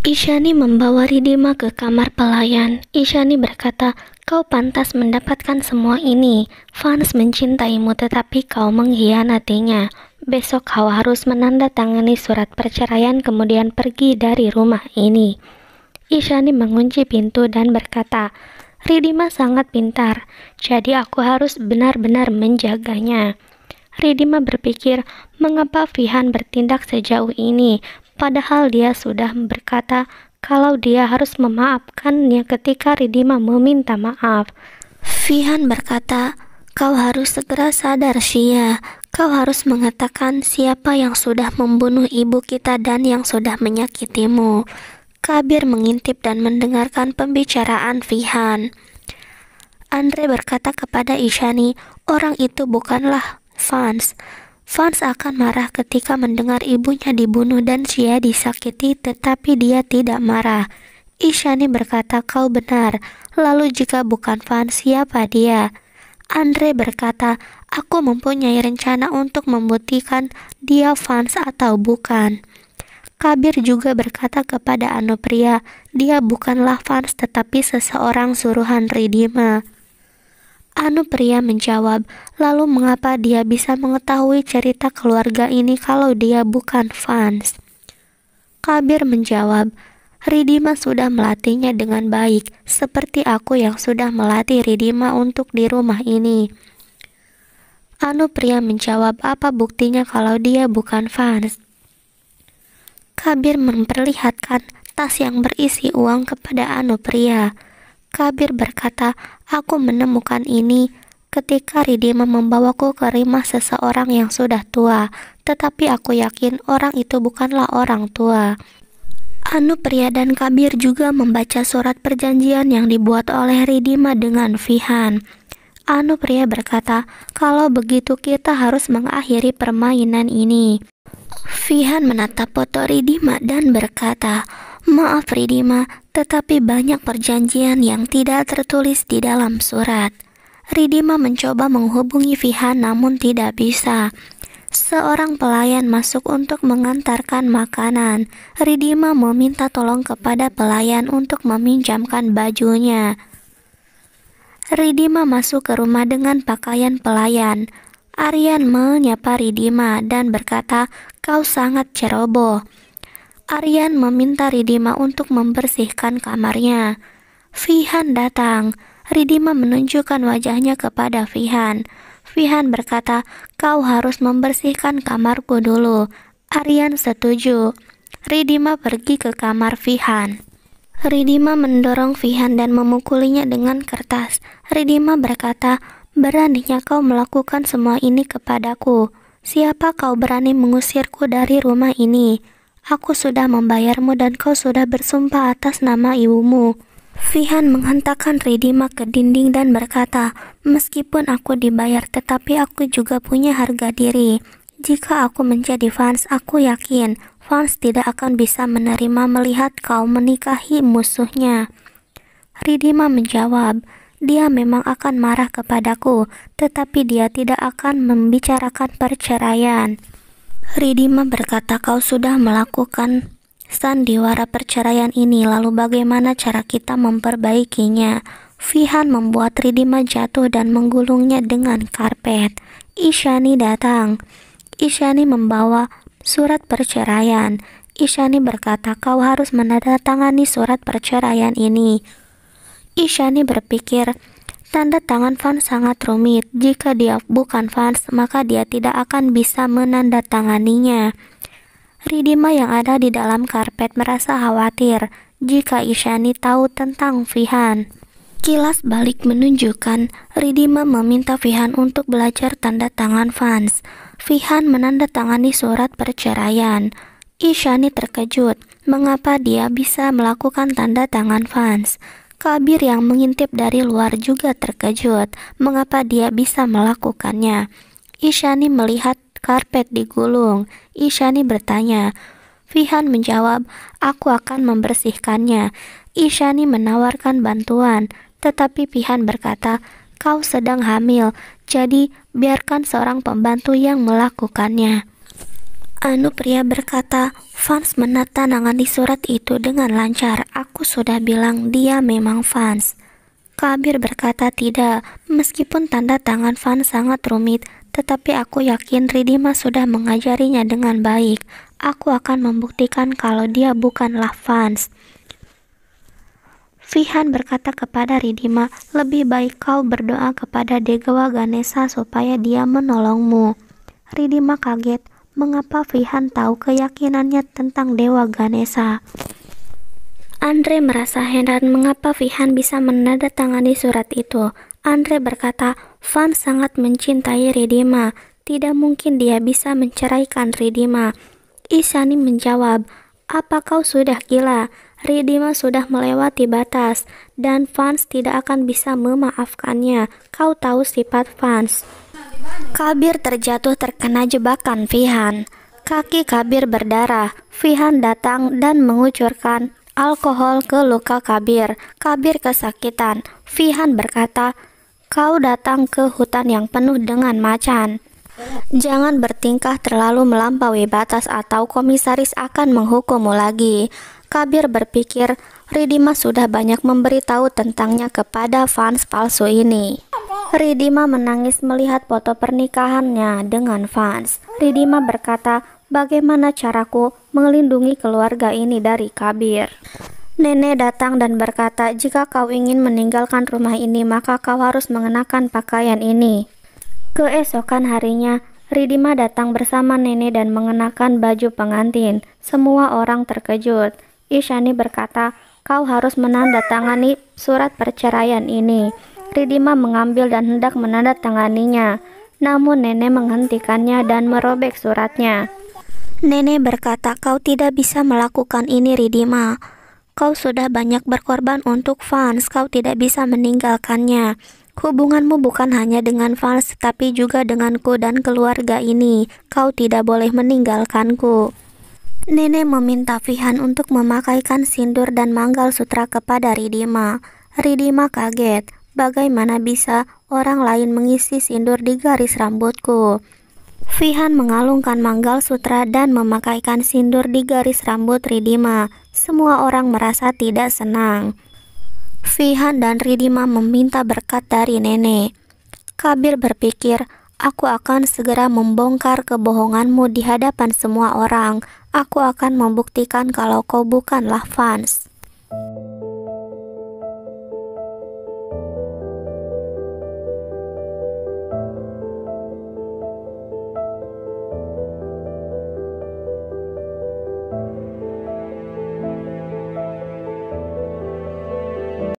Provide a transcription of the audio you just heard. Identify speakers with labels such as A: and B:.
A: Isyani membawa Ridima ke kamar pelayan. Isyani berkata, "Kau pantas mendapatkan semua ini. Fans mencintaimu tetapi kau mengkhianatinya. Besok kau harus menandatangani surat perceraian kemudian pergi dari rumah ini." Isyani mengunci pintu dan berkata, "Ridima sangat pintar, jadi aku harus benar-benar menjaganya." Ridima berpikir, mengapa Fihan bertindak sejauh ini, padahal dia sudah berkata kalau dia harus memaafkannya ketika Ridima meminta maaf. Fihan berkata, "Kau harus segera sadar, Shia. Kau harus mengatakan siapa yang sudah membunuh ibu kita dan yang sudah menyakitimu." Kabir mengintip dan mendengarkan pembicaraan Fihan. Andre berkata kepada Isyani, "Orang itu bukanlah Fans. Fans akan marah ketika mendengar ibunya dibunuh dan Shia disakiti, tetapi dia tidak marah." Isyani berkata, "Kau benar. Lalu jika bukan Fans, siapa dia?" Andre berkata, "Aku mempunyai rencana untuk membuktikan dia Fans atau bukan." Kabir juga berkata kepada Anupriya, "Dia bukanlah Fans tetapi seseorang suruhan Ridima." Anupriya menjawab, "Lalu mengapa dia bisa mengetahui cerita keluarga ini kalau dia bukan Fans?" Kabir menjawab, "Ridima sudah melatihnya dengan baik, seperti aku yang sudah melatih Ridima untuk di rumah ini." Anupriya menjawab, "Apa buktinya kalau dia bukan Fans?" Kabir memperlihatkan tas yang berisi uang kepada Anupriya. Kabir berkata, "Aku menemukan ini ketika Ridima membawaku ke rumah seseorang yang sudah tua, tetapi aku yakin orang itu bukanlah orang tua." Anupriya dan Kabir juga membaca surat perjanjian yang dibuat oleh Ridima dengan Fihan. Anupriya berkata, "Kalau begitu kita harus mengakhiri permainan ini." Fihan menatap foto Ridima dan berkata, "Maaf Ridima, tetapi banyak perjanjian yang tidak tertulis di dalam surat." Ridima mencoba menghubungi Fihan namun tidak bisa. Seorang pelayan masuk untuk mengantarkan makanan. Ridima meminta tolong kepada pelayan untuk meminjamkan bajunya. Ridima masuk ke rumah dengan pakaian pelayan. Aryan menyapa Ridima dan berkata, "Kau sangat ceroboh." Aryan meminta Ridima untuk membersihkan kamarnya. Fihan datang. Ridima menunjukkan wajahnya kepada Fihan. Fihan berkata, "Kau harus membersihkan kamarku dulu." Aryan setuju. Ridima pergi ke kamar Fihan. Ridima mendorong Fihan dan memukulinya dengan kertas. Ridima berkata, "Beraninya kau melakukan semua ini kepadaku. Siapa kau berani mengusirku dari rumah ini? Aku sudah membayarmu dan kau sudah bersumpah atas nama ibumu." Fihan menghentakkan Ridima ke dinding dan berkata, "Meskipun aku dibayar tetapi aku juga punya harga diri. Jika aku menjadi Fans, aku yakin Fans tidak akan bisa menerima melihat kau menikahi musuhnya." Ridima menjawab, "Dia memang akan marah kepadaku, tetapi dia tidak akan membicarakan perceraian." Ridima berkata, "Kau sudah melakukan sandiwara perceraian ini, lalu bagaimana cara kita memperbaikinya?" Fihan membuat Ridima jatuh dan menggulungnya dengan karpet. Isyani datang. Isyani membawa surat perceraian. Isyani berkata, "Kau harus menandatangani surat perceraian ini." Isyani berpikir, tanda tangan Fans sangat rumit. Jika dia bukan Fans, maka dia tidak akan bisa menandatanganinya. Ridima yang ada di dalam karpet merasa khawatir jika Isyani tahu tentang Fihan. Kilas balik menunjukkan Ridima meminta Fihan untuk belajar tanda tangan Fans. Fihan menandatangani surat perceraian. Isyani terkejut mengapa dia bisa melakukan tanda tangan Fans. Kabir yang mengintip dari luar juga terkejut mengapa dia bisa melakukannya. Isyani melihat karpet digulung. Isyani bertanya. Fihan menjawab, "Aku akan membersihkannya." Isyani menawarkan bantuan, tetapi Fihan berkata, "Kau sedang hamil, jadi biarkan seorang pembantu yang melakukannya." Pria berkata, Fans menandatangani surat itu dengan lancar. Aku sudah bilang dia memang Fans. Kabir berkata tidak, meskipun tanda tangan Fans sangat rumit, tetapi aku yakin Ridima sudah mengajarinya dengan baik. Aku akan membuktikan kalau dia bukanlah Fans. Fihan berkata kepada Ridima, lebih baik kau berdoa kepada Dewa Ganesha supaya dia menolongmu. Ridima kaget, mengapa Fihan tahu keyakinannya tentang Dewa Ganesha. Andre merasa heran mengapa Fihan bisa menandatangani surat itu. Andre berkata, Fans sangat mencintai Ridima. Tidak mungkin dia bisa menceraikan Ridima. Ishani menjawab, apa kau sudah gila? Ridima sudah melewati batas, dan Fans tidak akan bisa memaafkannya. Kau tahu sifat Fans. Kabir terjatuh terkena jebakan Fihan. Kaki Kabir berdarah. Fihan datang dan mengucurkan alkohol ke luka Kabir. Kabir kesakitan. Fihan berkata, kau datang ke hutan yang penuh dengan macan. Jangan bertingkah terlalu melampaui batas atau komisaris akan menghukummu lagi. Kabir berpikir, Ridima sudah banyak memberitahu tentangnya kepada Fans palsu ini. Ridima menangis melihat foto pernikahannya dengan Fans. Ridima berkata, bagaimana caraku melindungi keluarga ini dari Kabir? Nenek datang dan berkata, jika kau ingin meninggalkan rumah ini, maka kau harus mengenakan pakaian ini. Keesokan harinya, Ridima datang bersama nenek dan mengenakan baju pengantin. Semua orang terkejut. Ishani berkata, kau harus menandatangani surat perceraian ini. Ridima mengambil dan hendak menandatanganinya. Namun nenek menghentikannya dan merobek suratnya. Nenek berkata, kau tidak bisa melakukan ini Ridima. Kau sudah banyak berkorban untuk Fans, kau tidak bisa meninggalkannya. Hubunganmu bukan hanya dengan Fans, tetapi juga denganku dan keluarga ini. Kau tidak boleh meninggalkanku. Nenek meminta Fihan untuk memakaikan sindur dan manggal sutra kepada Ridima. Ridima kaget, bagaimana bisa orang lain mengisi sindur di garis rambutku? Fihan mengalungkan manggal sutra dan memakaikan sindur di garis rambut Ridima. Semua orang merasa tidak senang. Fihan dan Ridima meminta berkat dari nenek. Kabir berpikir, aku akan segera membongkar kebohonganmu di hadapan semua orang. Aku akan membuktikan kalau kau bukanlah Fans.